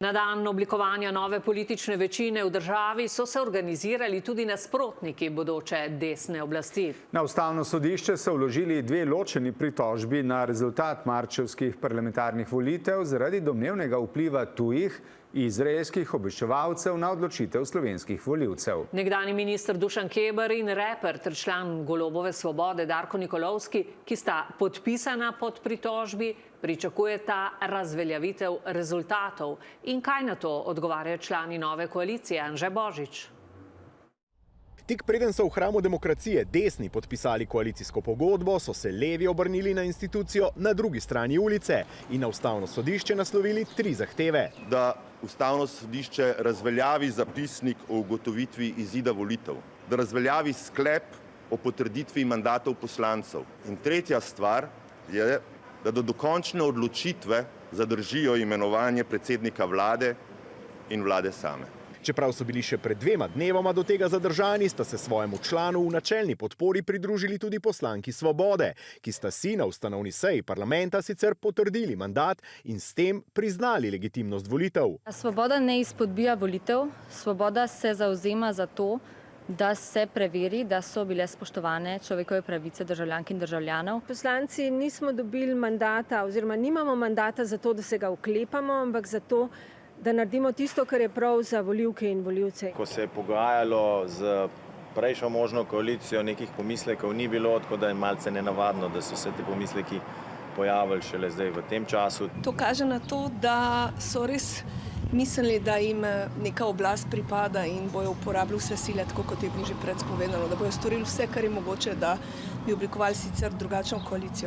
Na dan oblikovanja nove politične večine v državi so se organizirali tudi nasprotniki bodoče desne oblasti. Na Ustavno sodišče so vložili dve ločeni pritožbi na rezultat marčevskih parlamentarnih volitev zaradi domnevnega vpliva tujih izraelskih obveščevalcev na odločitev slovenskih volivcev. Nekdanji minister Dušan Keber in reper ter član Golobove svobode Darko Nikolovski, ki sta podpisana pod pritožbi, pričakujeta razveljavitev rezultatov. In kaj na to odgovarjajo člani nove koalicije? Anže Božič. Tik preden so v hramu demokracije desni podpisali koalicijsko pogodbo, so se levi obrnili na institucijo na drugi strani ulice in na Ustavno sodišče naslovili 3 zahteve. Da Ustavno sodišče razveljavi zapisnik o ugotovitvi izida volitev, da razveljavi sklep o potrditvi mandatov poslancev. In tretja stvar je, da do dokončne odločitve zadržijo imenovanje predsednika vlade in vlade same. Čeprav so bili še pred 2 dnevoma do tega zadržani, sta se svojemu članu v načelni podpori pridružili tudi poslanki Svobode, ki sta si na ustanovni seji parlamenta sicer potrdili mandat in s tem priznali legitimnost volitev. Svoboda ne izpodbija volitev, Svoboda se zavzema za to, da se preveri, da so bile spoštovane človekove pravice državljank in državljanov. Poslanci nismo dobili mandata oziroma nimamo mandata za to, da se ga oklepamo, ampak za to, da naredimo tisto, kar je prav za volivke in volivce. Ko se je pogajalo z prejšnjo možno koalicijo, nekih pomislekov ni bilo, tako da je malce nenavadno, da so se te pomisleki pojavili šele zdaj v tem času. To kaže na to, da so res mislili, da jim neka oblast pripada in bojo uporabili vse sile, tako kot je bilo že predspovedano, da bojo storili vse, kar je mogoče, da bi oblikovali sicer drugačno koalicijo.